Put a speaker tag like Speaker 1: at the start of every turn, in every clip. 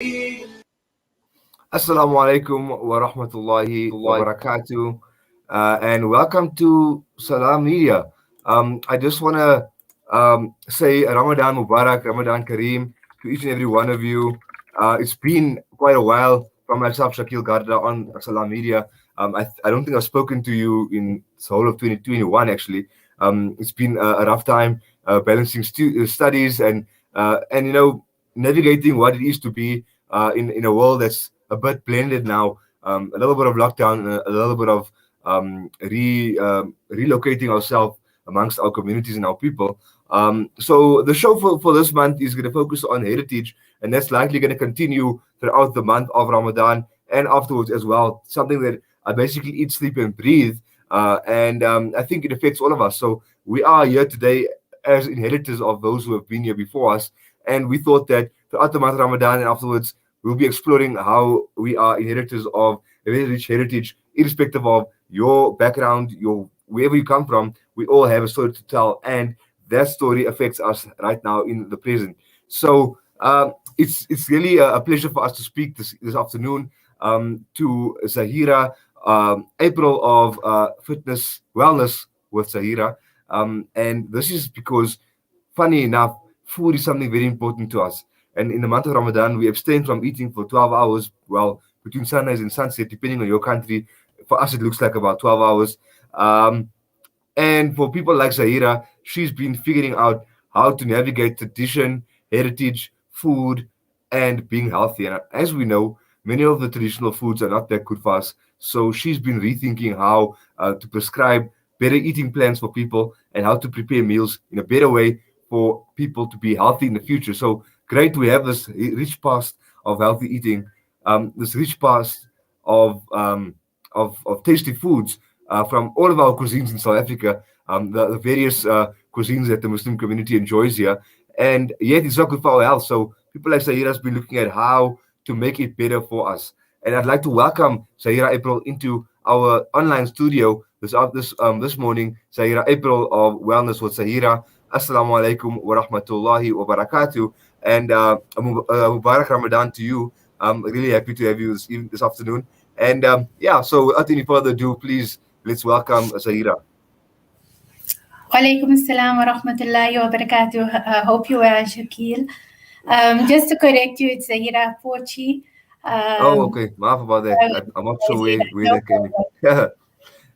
Speaker 1: Assalamu alaikum wa rahmatullahi wa barakatuh, and welcome to Salam Media. I just want to say Ramadan Mubarak, Ramadan Kareem to each and every one of you. It's been quite a while from myself, Shakeel Garda, on Salam Media. I don't think I've spoken to you in the whole of 2021, actually. It's been a rough time balancing studies and navigating what it is to be in a world that's a bit blended now. A little bit of lockdown, a little bit of relocating ourselves amongst our communities and our people. So the show for this month is going to focus on heritage, and that's likely going to continue throughout the month of Ramadan and afterwards as well. Something that I basically eat, sleep, and breathe, and I think it affects all of us. So we are here today as inheritors of those who have been here before us, and we thought that throughout the month of Ramadan and afterwards, we'll be exploring how we are inheritors of a very rich heritage, irrespective of your background, your wherever you come from. We all have a story to tell, and that story affects us right now in the present. So it's really a pleasure for us to speak this afternoon to Zaheerah, April of Fitness Wellness with Zaheerah, and this is because, funny enough, food is something very important to us. And in the month of Ramadan, we abstain from eating for 12 hours, well, between sunrise and sunset, depending on your country. For us, it looks like about 12 hours. Um, and for people like Zaheerah, she's been figuring out how to navigate tradition, heritage, food, and being healthy. And as we know, many of the traditional foods are not that good for us. So she's been rethinking how to prescribe better eating plans for people and how to prepare meals in a better way for people to be healthy in the future. So great, we have this rich past of healthy eating, this rich past of of tasty foods from all of our cuisines in South Africa, the various cuisines that the Muslim community enjoys here, and yet it's not good for our health. So people like Zaheerah has been looking at how to make it better for us. And I'd like to welcome Zaheerah April into our online studio this morning. Zaheerah April of Wellness with Zaheerah. Assalamu alaikum wa rahmatullahi wa barakatuh. And Mubarak Ramadan to you. I'm really happy to have you this afternoon. And yeah, so without any further ado, please let's welcome Zaheerah.
Speaker 2: Walaikum assalam wa rahmatullahi wa barakatuh. Hope you are, Shakeel. Just to correct you, it's Zaheerah Pochi.
Speaker 1: Oh, okay. Maaf about that. I'm not sure where
Speaker 2: No
Speaker 1: that came in.
Speaker 2: problem.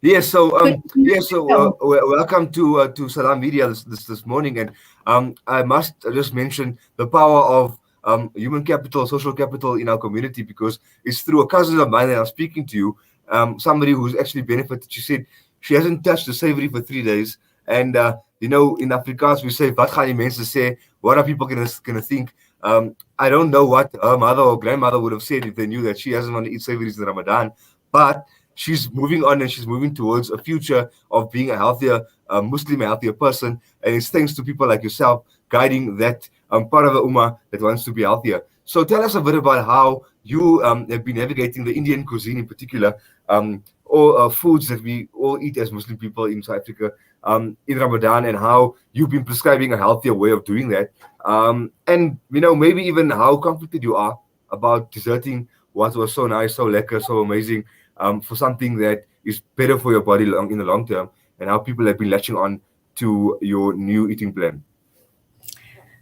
Speaker 1: Yes, so
Speaker 2: Good evening.
Speaker 1: welcome to Salam Media this morning, and I must just mention the power of human capital, social capital in our community, because it's through a cousin of mine that I'm speaking to you, somebody who's actually benefited. She said she hasn't touched the savory for 3 days, and in Afrikaans we say "Wat gaan die mense sê?" What are people gonna think? I don't know what her mother or grandmother would have said if they knew that she doesn't want to eat savories in Ramadan, but she's moving on and she's moving towards a future of being a healthier Muslim, a healthier person. And it's thanks to people like yourself guiding that part of the Ummah that wants to be healthier. So tell us a bit about how you have been navigating the Indian cuisine in particular, all foods that we all eat as Muslim people in South Africa in Ramadan, and how you've been prescribing a healthier way of doing that. And maybe even how conflicted you are about deserting what was so nice, so lekker, so amazing, for something that is better for your body in the long term, and how people have been latching on to your new eating plan.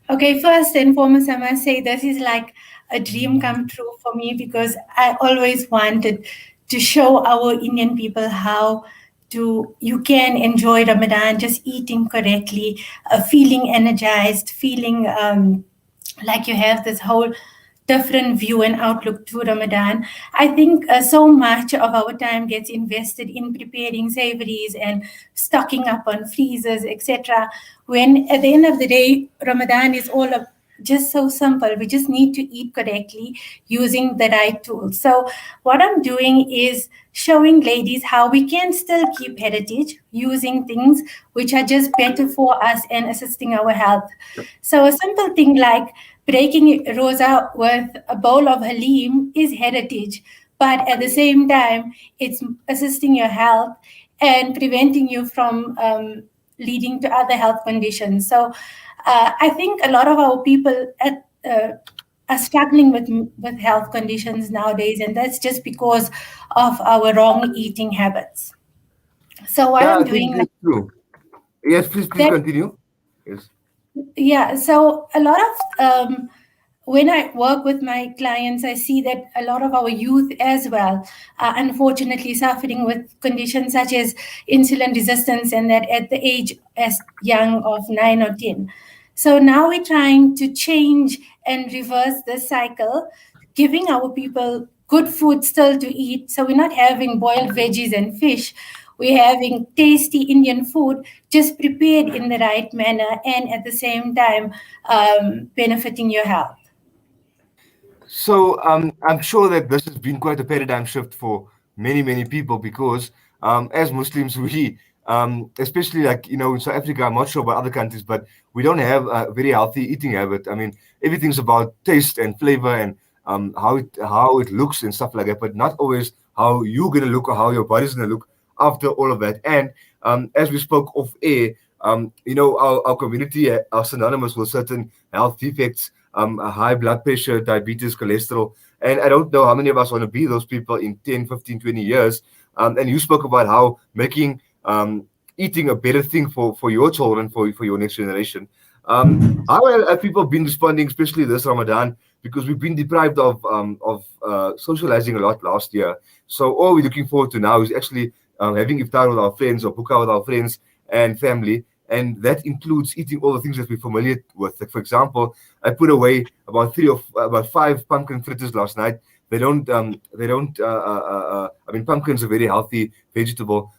Speaker 2: Okay, first and foremost, I must say this is like a dream come true for me because I always wanted to show our Indian people how you can enjoy Ramadan just eating correctly, feeling energized, feeling like you have this whole different view and outlook to Ramadan. I think so much of our time gets invested in preparing savories and stocking up on freezers, etc. When at the end of the day, Ramadan is all just so simple. We just need to eat correctly using the right tools. So what I'm doing is showing ladies how we can still keep heritage using things which are just better for us and assisting our health. So a simple thing like breaking rosa with a bowl of halim is heritage, but at the same time, it's assisting your health and preventing you from leading to other health conditions. So I think a lot of our people are struggling with health conditions nowadays, and that's just because of our wrong eating habits. So what
Speaker 1: Yeah,
Speaker 2: I'm
Speaker 1: I think
Speaker 2: doing
Speaker 1: that's true. Yes, please
Speaker 2: now,
Speaker 1: continue. Yes.
Speaker 2: yeah, so a lot of when I work with my clients, I see that a lot of our youth as well are unfortunately suffering with conditions such as insulin resistance, and that at the age as young of 9 or 10. So now we're trying to change and reverse this cycle, giving our people good food still to eat. So we're not having boiled veggies and fish. We're having tasty Indian food, just prepared in the right manner, and at the same time, benefiting your health.
Speaker 1: So I'm sure that this has been quite a paradigm shift for many people because as Muslims we especially like in South Africa, I'm not sure about other countries, but we don't have a very healthy eating habit. I mean, everything's about taste and flavor and how it looks and stuff like that, but not always how you're gonna look or how your body's gonna look after all of that. And as we spoke off air, our community are synonymous with certain health defects, a high blood pressure, diabetes, cholesterol. And I don't know how many of us want to be those people in 10, 15, 20 years. And you spoke about how making eating a better thing for your children, for your next generation. How have people been responding, especially this Ramadan? Because we've been deprived of socializing a lot last year. So all we're looking forward to now is actually having iftar with our friends or buka with our friends and family, and that includes eating all the things that we're familiar with. Like for example, I put away about five pumpkin fritters last night. I mean, pumpkin's a very healthy vegetable,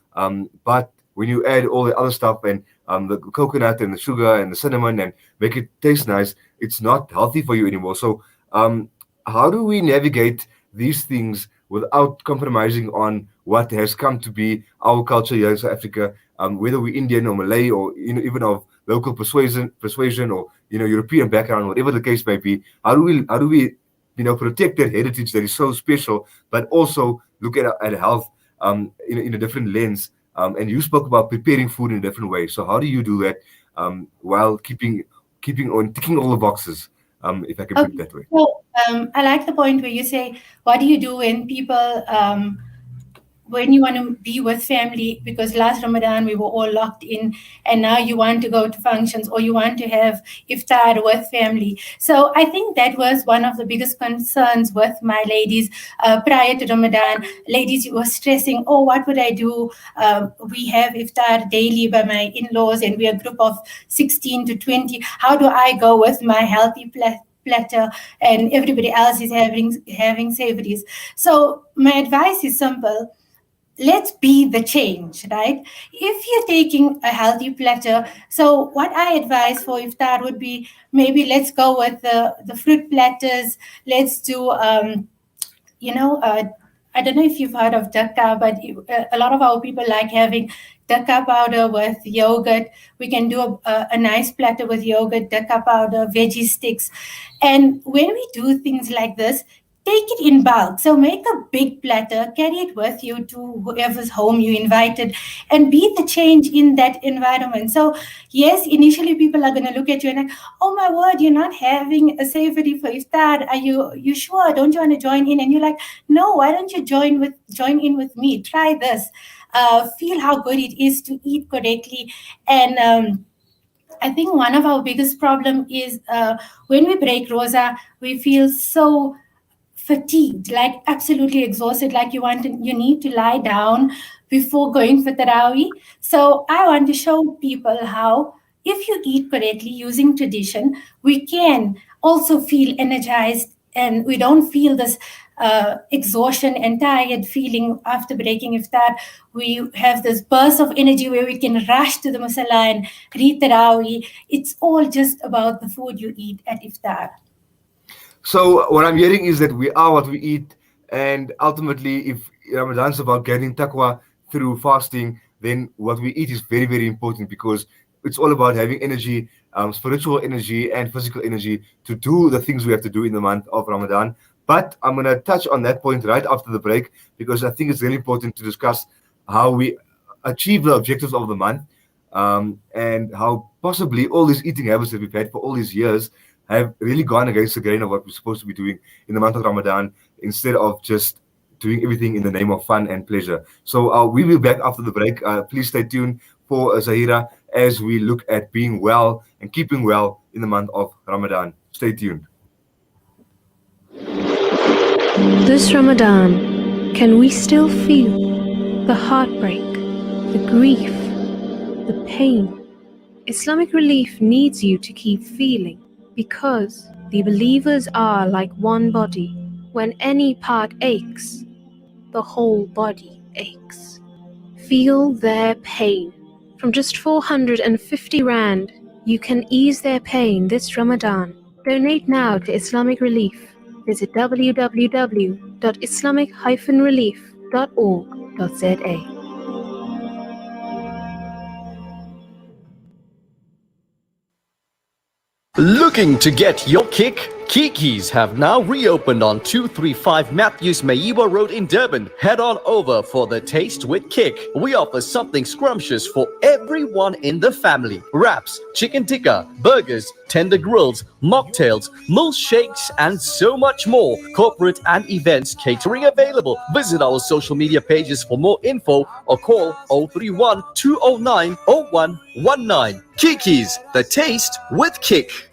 Speaker 1: but when you add all the other stuff and the coconut and the sugar and the cinnamon and make it taste nice, it's not healthy for you anymore. So, how do we navigate these things without compromising on what has come to be our culture here in South Africa, whether we're Indian or Malay or even of local persuasion or European background, whatever the case may be? How do we protect that heritage that is so special, but also look at health in a different lens? And you spoke about preparing food in a different way. So how do you do that while keeping on ticking all the boxes, if I can put
Speaker 2: Okay,
Speaker 1: it that way?
Speaker 2: so I like the point where you say, what do you do when people when you want to be with family, because last Ramadan we were all locked in, and now you want to go to functions or you want to have iftar with family. So I think that was one of the biggest concerns with my ladies prior to Ramadan. Ladies were stressing, oh, what would I do? We have iftar daily by my in-laws, and we're a group of 16 to 20. How do I go with my healthy platter, and everybody else is having savories? So my advice is simple: let's be the change, right? If you're taking a healthy platter, so what I advise for iftar would be, maybe let's go with the fruit platters. Let's do you know, I don't know if you've heard of dakka, but a lot of our people like having dakka powder with yogurt. We can do a nice platter with yogurt, dakka powder, veggie sticks. And when we do things like this, take it in bulk. So make a big platter, carry it with you to whoever's home you invited, and be the change in that environment. So, yes, initially people are going to look at you and like, oh my word, you're not having a savory for iftar. Are you sure? Don't you want to join in? And you're like, no, why don't you join in with me? Try this. Feel how good it is to eat correctly. And I think one of our biggest problem is when we break rosa, we feel so fatigued, like absolutely exhausted, like you need to lie down before going for Taraweeh. So I want to show people how, if you eat correctly using tradition, we can also feel energized, and we don't feel this exhaustion and tired feeling after breaking iftar. We have this burst of energy where we can rush to the musalla and read Taraweeh. It's all just about the food you eat at iftar.
Speaker 1: So what I'm hearing is that we are what we eat, and ultimately, if Ramadan's about getting taqwa through fasting, then what we eat is very important because it's all about having energy, spiritual energy and physical energy to do the things we have to do in the month of Ramadan. But I'm gonna touch on that point right after the break because I think it's really important to discuss how we achieve the objectives of the month, and how possibly all these eating habits that we've had for all these years have really gone against the grain of what we're supposed to be doing in the month of Ramadan, instead of just doing everything in the name of fun and pleasure. So we will be back after the break. Please stay tuned for Zaheerah as we look at being well and keeping well in the month of Ramadan. Stay tuned.
Speaker 3: This Ramadan, can we still feel the heartbreak, the grief, the pain? Islamic Relief needs you to keep feeling, because the believers are like one body. When any part aches, the whole body aches. Feel their pain. From just 450 Rand, you can ease their pain this Ramadan. Donate now to Islamic Relief. Visit www.islamic-relief.org.za.
Speaker 4: Looking to get your kick? Kiki's have now reopened on 235 Matthews Maiwa Road in Durban. Head on over for the Taste with Kick. We offer something scrumptious for everyone in the family. Wraps, chicken tikka, burgers, tender grills, mocktails, milkshakes, and so much more. Corporate and events catering available. Visit our social media pages for more info or call 031 209 0119. Kiki's, the Taste with Kick.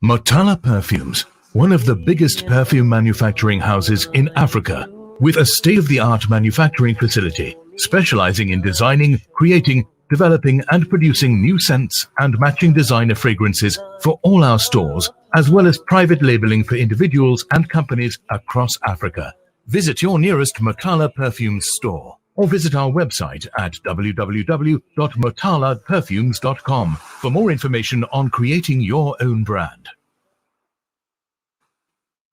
Speaker 5: Motala Perfumes, one of the biggest perfume manufacturing houses in Africa, with a state-of-the-art manufacturing facility specializing in designing, creating, developing and producing new scents and matching designer fragrances for all our stores, as well as private labeling for individuals and companies across Africa. Visit your nearest Motala Perfumes store or visit our website at www.motalaperfumes.com for more information on creating your own brand.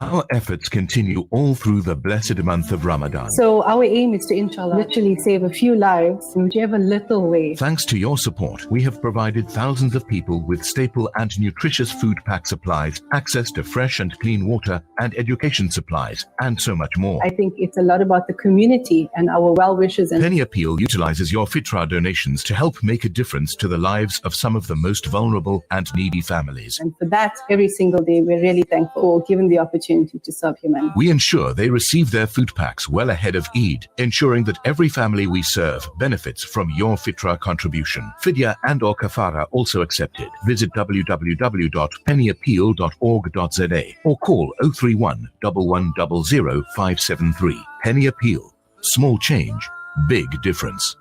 Speaker 5: Our efforts continue all through the blessed month of Ramadan.
Speaker 6: So our aim is to, inshallah, literally save a few lives in whichever little way.
Speaker 5: Thanks to your support, we have provided thousands of people with staple and nutritious food pack supplies, access to fresh and clean water and education supplies, and so much more.
Speaker 6: I think it's a lot about the community and our well-wishers.
Speaker 5: Penny Appeal utilizes your Fitra donations to help make a difference to the lives of some of the most vulnerable and needy families.
Speaker 6: And for that, every single day, we're really thankful for given the opportunity to serve humanity.
Speaker 5: We ensure they receive their food packs well ahead of Eid, ensuring that every family we serve benefits from your Fitra contribution. Fidya and or kafara also accepted. Visit www.pennyappeal.org.za or call 031 1100 573. Penny Appeal. Small change, big difference.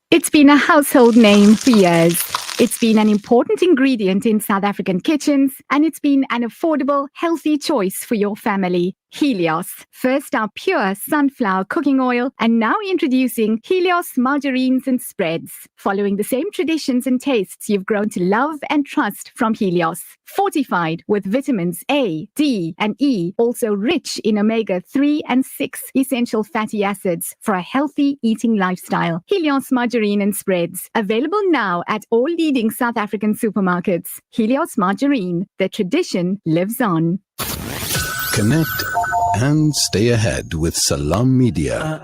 Speaker 7: It's been a household name for years. It's been an important ingredient in South African kitchens, and it's been an affordable, healthy choice for your family. Helios. First our pure sunflower cooking oil, and now introducing Helios margarines and spreads. Following the same traditions and tastes you've grown to love and trust from Helios. Fortified with vitamins A, D, and E, also rich in omega-3 and 6 essential fatty acids for a healthy eating lifestyle. Helios margarine and spreads. Available now at all leading South African supermarkets. Helios margarine. The tradition lives on.
Speaker 8: Connect and stay ahead with Salam Media.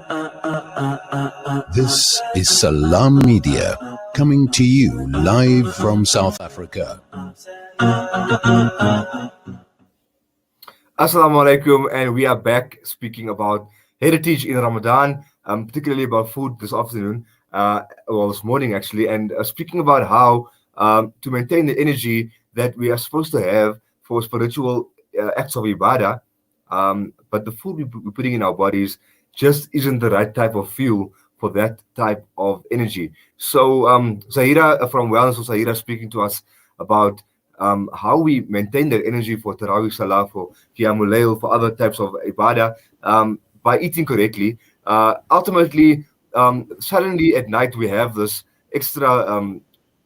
Speaker 8: This is Salam Media, coming to you live from South Africa.
Speaker 1: Assalamu alaikum, and we are back speaking about heritage in Ramadan, particularly about food this afternoon, well, this morning actually, and speaking about how to maintain the energy that we are supposed to have for spiritual acts of ibadah, but the food we're putting in our bodies just isn't the right type of fuel for that type of energy. So Zaheerah from Wellness of Zaheerah speaking to us about how we maintain that energy for Tarawih Salah, for Qiyamul Layl, for other types of ibadah by eating correctly. Ultimately, suddenly at night we have this extra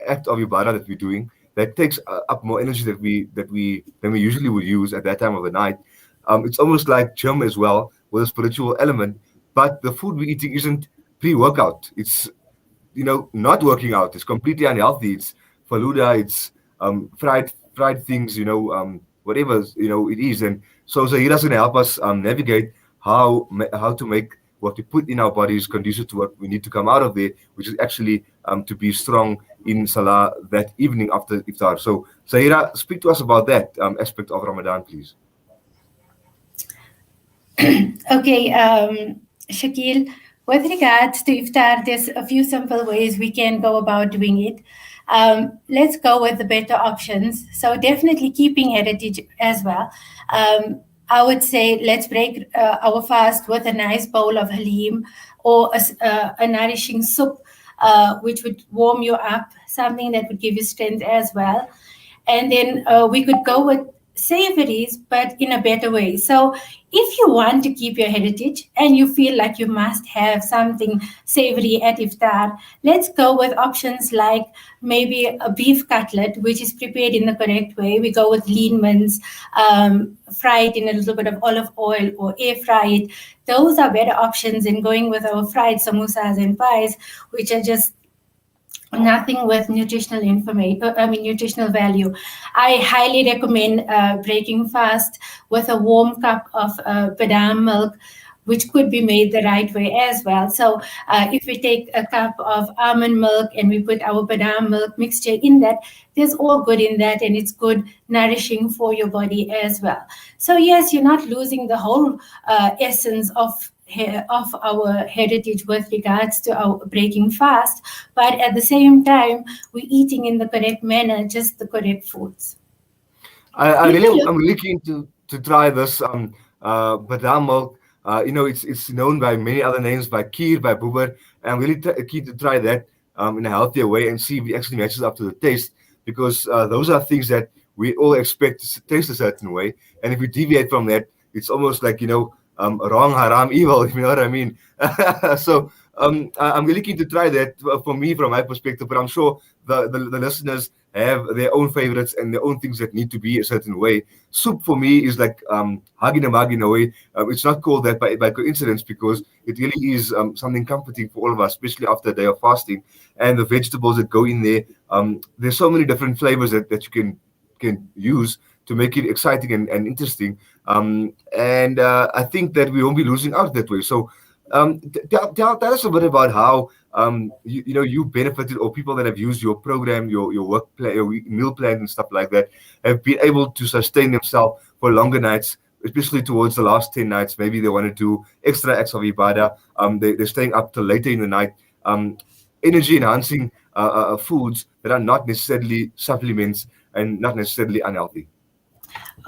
Speaker 1: act of ibadah that we're doing that takes up more energy than we usually would use at that time of the night. It's almost like gym as well, with a spiritual element, but the food we're eating isn't pre-workout. It's not working out. It's completely unhealthy. It's faluda. It's fried things. Whatever it is. And so Zaheerah's going to help us navigate how to make what we put in our bodies conducive to what we need to come out of there, which is actually to be strong in Salah that evening after iftar. So, Zaheerah, speak to us about that aspect of Ramadan, please.
Speaker 2: Okay, Shakeel, with regards to iftar, there's a few simple ways we can go about doing it. Let's go with the better options. So definitely keeping heritage as well. I would say let's break our fast with a nice bowl of halim or a nourishing soup, which would warm you up, something that would give you strength as well. And then we could go with savories, but in a better way. So if you want to keep your heritage and you feel like you must have something savory at iftar, let's go with options like maybe a beef cutlet, which is prepared in the correct way. We go with lean mince, fry it in a little bit of olive oil or air fry it. Those are better options than going with our fried samosas and pies, which are just nothing with nutritional information. I mean nutritional value. I highly recommend breaking fast with a warm cup of badam milk, which could be made the right way as well. So if we take a cup of almond milk and we put our badam milk mixture in that, there's all good in that, and it's good nourishing for your body as well. So yes, you're not losing the whole essence of our heritage with regards to our breaking fast, but at the same time we're eating in the correct manner, just the correct foods.
Speaker 1: I'm really keen to try this badam milk. It's known by many other names, by kheer, by buber. I'm really keen to try that in a healthier way and see if it actually matches up to the taste, because those are things that we all expect to taste a certain way, and if we deviate from that, it's almost like wrong, haram, evil, if you know what I mean. So I'm really keen to try that for me, from my perspective, but I'm sure the listeners have their own favorites and their own things that need to be a certain way. Soup for me is like hug in a mug in a way. It's not called that by coincidence, because it really is something comforting for all of us, especially after a day of fasting. And the vegetables that go in there, there's so many different flavors that you can use to make it exciting and interesting. And I think that we won't be losing out that way. So tell us a bit about how you benefited, or people that have used your program, your work plan, your meal plan and stuff like that, have been able to sustain themselves for longer nights, especially towards the last 10 nights. Maybe they want to do extra acts of ibadah. They're staying up till later in the night. Energy enhancing foods that are not necessarily supplements and not necessarily unhealthy.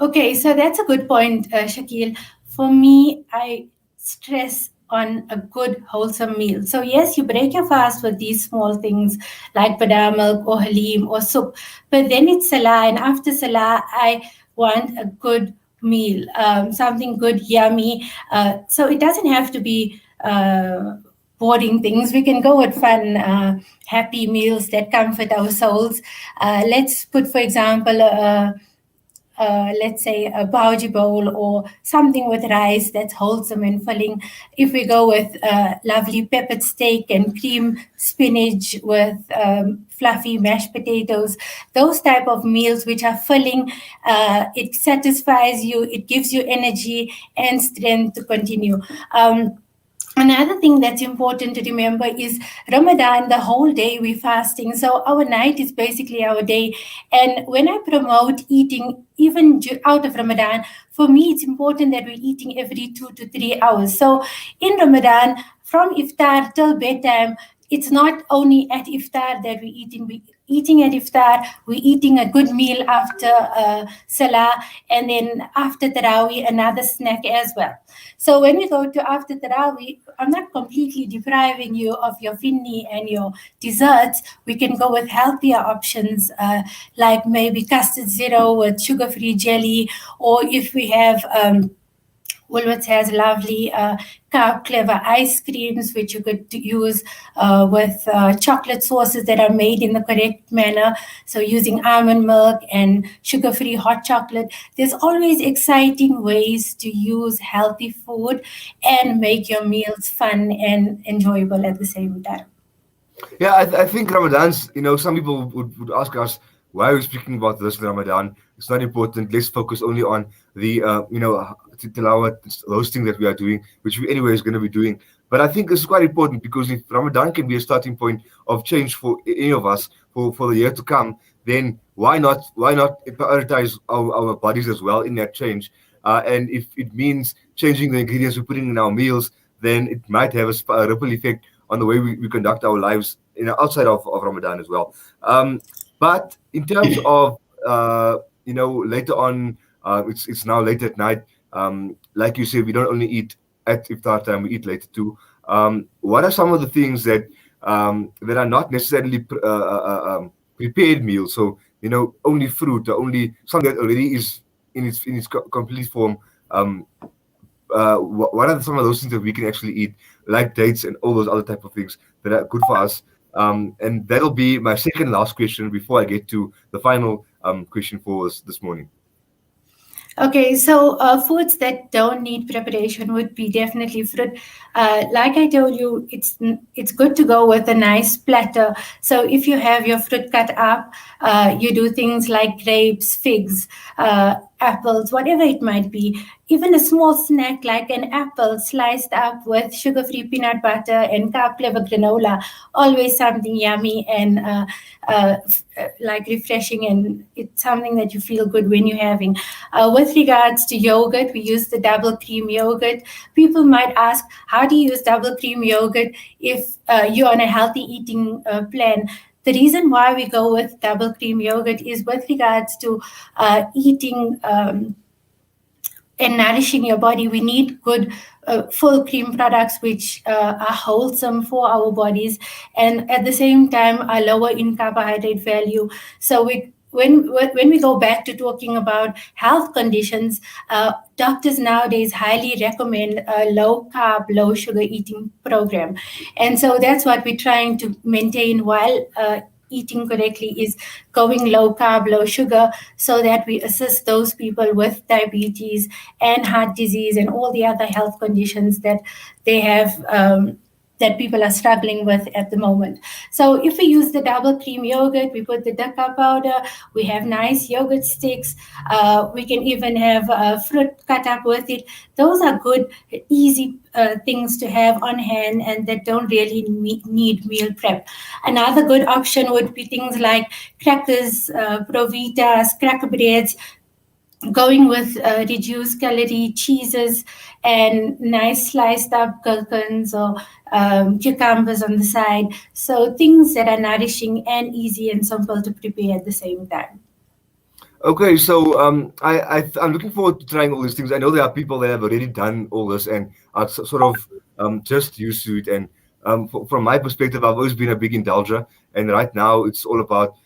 Speaker 2: Okay, so that's a good point, Shakeel. For me, I stress on a good wholesome meal. So yes, you break your fast with these small things like badam milk or halim or soup, but then it's salah, and after salah, I want a good meal, something good, yummy. So it doesn't have to be boring things. We can go with fun, happy meals that comfort our souls. Let's put, for example, let's say a bauji bowl or something with rice that's wholesome and filling. If we go with lovely peppered steak and cream spinach with fluffy mashed potatoes, those type of meals which are filling, it satisfies you, it gives you energy and strength to continue. Another thing that's important to remember is Ramadan, the whole day we're fasting. So our night is basically our day. And when I promote eating, even out of Ramadan, for me, it's important that we're eating every 2 to 3 hours. So in Ramadan, from iftar till bedtime, it's not only at iftar that we're eating at iftar, we're eating a good meal after salah, and then after tarawih, another snack as well. So when we go to after tarawih, I'm not completely depriving you of your finni and your desserts. We can go with healthier options, like maybe custard zero with sugar-free jelly, or if we have Woolworths has lovely carb clever ice creams, which you could use with chocolate sauces that are made in the correct manner. So using almond milk and sugar-free hot chocolate. There's always exciting ways to use healthy food and make your meals fun and enjoyable at the same time.
Speaker 1: Yeah, I think Ramadan's, some people would ask us, why are we speaking about this in Ramadan? It's not important. Let's focus only on the, tilawat, those things that we are doing, which we anyway is going to be doing. But I think this is quite important, because if Ramadan can be a starting point of change for any of us, for the year to come, then why not prioritize our bodies as well in that change? And if it means changing the ingredients we're putting in our meals, then it might have a ripple effect on the way we conduct our lives outside of Ramadan as well. But in terms of later on, it's now late at night. Like you said, we don't only eat at iftar time; we eat later too. What are some of the things that are not necessarily prepared meals? So only fruit, or only something that already is in its complete form. What are some of those things that we can actually eat, like dates and all those other type of things that are good for us? And that'll be my second last question before I get to the final question for us this morning.
Speaker 2: Okay, so foods that don't need preparation would be definitely fruit. Like I told you, it's good to go with a nice platter. So if you have your fruit cut up, you do things like grapes, figs, apples, whatever it might be. Even a small snack like an apple sliced up with sugar-free peanut butter and carb-flavor granola, always something yummy and like refreshing, and it's something that you feel good when you're having. With regards to yogurt, we use the double cream yogurt. People might ask, how do you use double cream yogurt if you're on a healthy eating plan? The reason why we go with double cream yogurt is with regards to eating and nourishing your body. We need good full cream products which are wholesome for our bodies and at the same time are lower in carbohydrate value. So when we go back to talking about health conditions, doctors nowadays highly recommend a low carb, low sugar eating program. And so that's what we're trying to maintain while eating correctly, is going low carb, low sugar, so that we assist those people with diabetes and heart disease and all the other health conditions that they have, that people are struggling with at the moment. So if we use the double cream yogurt, we put the dakka powder, we have nice yogurt sticks, we can even have fruit cut up with it. Those are good, easy things to have on hand and that don't really need meal prep. Another good option would be things like crackers, provitas, cracker breads, going with reduced calorie cheeses and nice sliced up gherkins or cucumbers on the side. So things that are nourishing and easy and simple to prepare at the same time.
Speaker 1: Okay, so I'm looking forward to trying all these things. I know there are people that have already done all this and are sort of just used to it. And from my perspective, I've always been a big indulger, and right now it's all about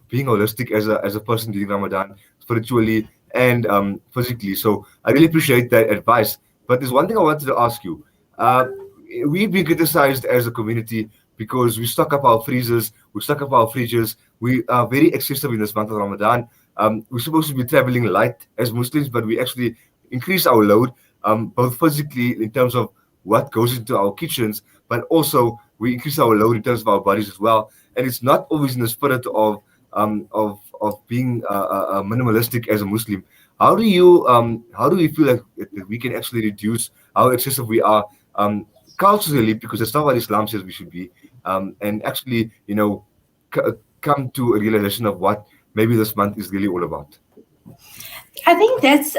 Speaker 1: being holistic as a person during Ramadan, spiritually and physically. So I really appreciate that advice. But there's one thing I wanted to ask you. We've been criticized as a community because we stock up our freezers, we stock up our fridges. We are very excessive in this month of Ramadan. We're supposed to be traveling light as Muslims, but we actually increase our load, both physically in terms of what goes into our kitchens, but also we increase our load in terms of our bodies as well. And it's not always in the spirit of being minimalistic as a Muslim. How do you feel like that we can actually reduce how excessive we are culturally, because that's not what Islam says we should be, and actually come to a realization of what maybe this month is really all about?
Speaker 2: I think that's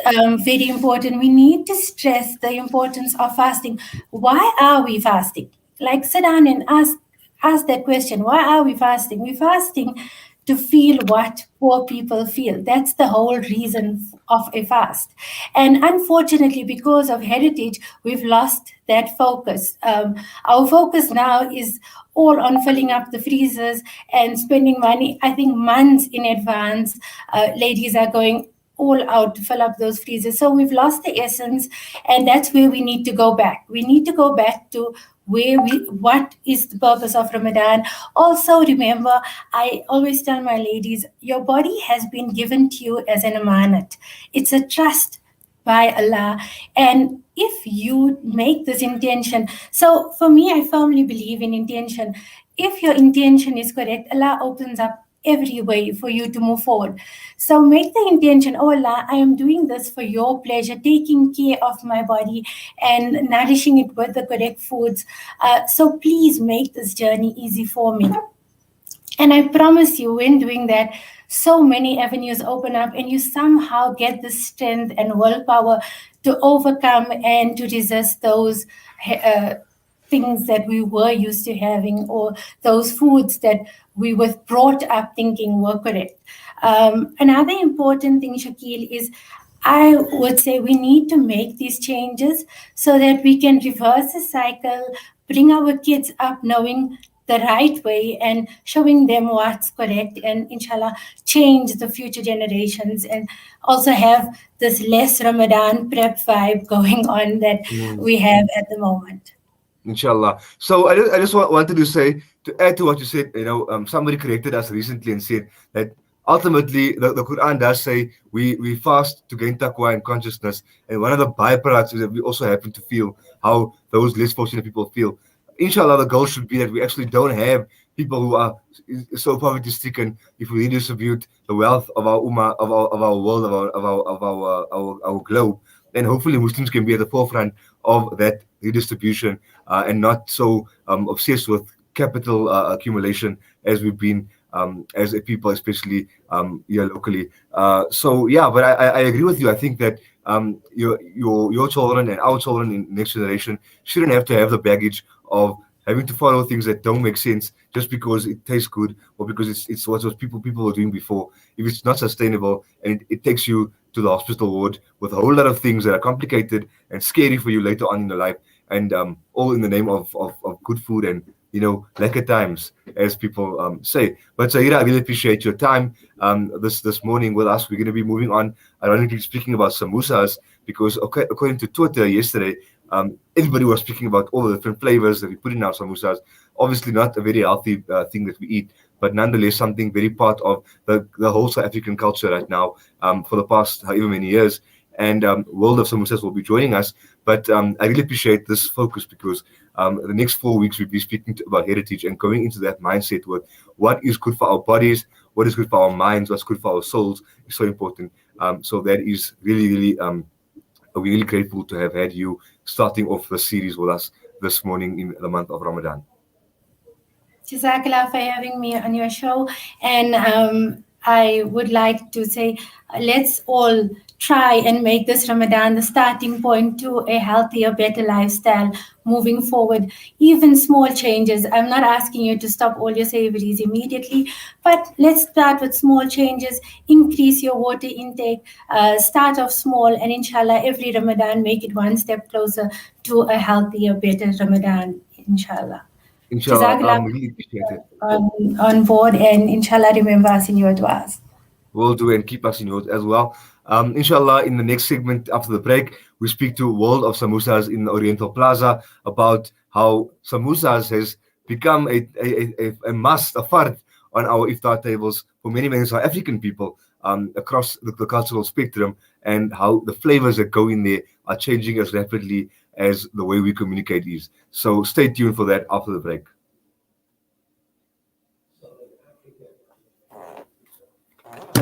Speaker 2: very important. We need to stress the importance of fasting. Why are we fasting? Like, sit down and ask that question. Why are we fasting? We're fasting to feel what poor people feel. That's the whole reason of a fast. And unfortunately, because of heritage, we've lost that focus. Our focus now is all on filling up the freezers and spending money. I think months in advance, ladies are going all out to fill up those freezers. So we've lost the essence, and that's where we need to go back. We need to go back to what is the purpose of Ramadan. Also, remember, I always tell my ladies, your body has been given to you as an amanat. It's a trust by Allah. And if you make this intention, so for me, I firmly believe in intention. If your intention is correct, Allah opens up every way for you to move forward. So make the intention, oh Allah, I am doing this for your pleasure, taking care of my body and nourishing it with the correct foods. So please make this journey easy for me. And I promise you, when doing that, so many avenues open up, and you somehow get the strength and willpower to overcome and to resist those things that we were used to having, or those foods that we were brought up thinking were correct. Another important thing, Shakeel, is I would say we need to make these changes so that we can reverse the cycle, bring our kids up knowing the right way and showing them what's correct, and inshallah change the future generations, and also have this less Ramadan prep vibe going on that we have at the moment.
Speaker 1: Inshallah. So I just wanted to say, to add to what you said, somebody corrected us recently and said that ultimately the Quran does say we fast to gain taqwa and consciousness, and one of the byproducts is that we also happen to feel how those less fortunate people feel. Inshallah, the goal should be that we actually don't have people who are so poverty stricken. If we redistribute the wealth of our ummah, of our world, our globe, then hopefully Muslims can be at the forefront of that redistribution, and not so obsessed with capital accumulation as we've been as a people, especially here locally. So yeah, but I agree with you. I think that your children and our children in next generation shouldn't have to have the baggage of having to follow things that don't make sense just because it tastes good, or because it's what those people were doing before. If it's not sustainable and it takes you to the hospital ward with a whole lot of things that are complicated and scary for you later on in your life, and all in the name of good food and lekker times, as people say. But Zaheerah, I really appreciate your time this morning with us. We're going to be moving on, ironically speaking, about samosas, because according to Twitter yesterday, everybody was speaking about all the different flavors that we put in our samosas. Obviously not a very healthy thing that we eat, but nonetheless something very part of the whole South African culture right now, for the past however many years. And World of Samosas will be joining us. But I really appreciate this focus, because the next 4 weeks we'll be speaking about heritage and going into that mindset with what is good for our bodies, what is good for our minds, what's good for our souls is so important. So that is really, really, we're really grateful to have had you starting off the series with us this morning in the month of Ramadan.
Speaker 2: Jazakallah for having me on your show. And I would like to say, let's all try and make this Ramadan the starting point to a healthier, better lifestyle moving forward. Even small changes. I'm not asking you to stop all your savories immediately, but let's start with small changes. Increase your water intake. Start off small, and inshallah, every Ramadan, make it one step closer to a healthier, better Ramadan, inshallah.
Speaker 1: Inshallah, really appreciate it.
Speaker 2: On board, and inshallah remember us in your du'as.
Speaker 1: Will do, and keep us in yours as well. Inshallah, in the next segment after the break, we speak to World of Samosas in Oriental Plaza about how samosas has become a must, a fard on our iftar tables for many South African people across the cultural spectrum, and how the flavors that go in there are changing as rapidly as the way we communicate is. So stay tuned for that after the break.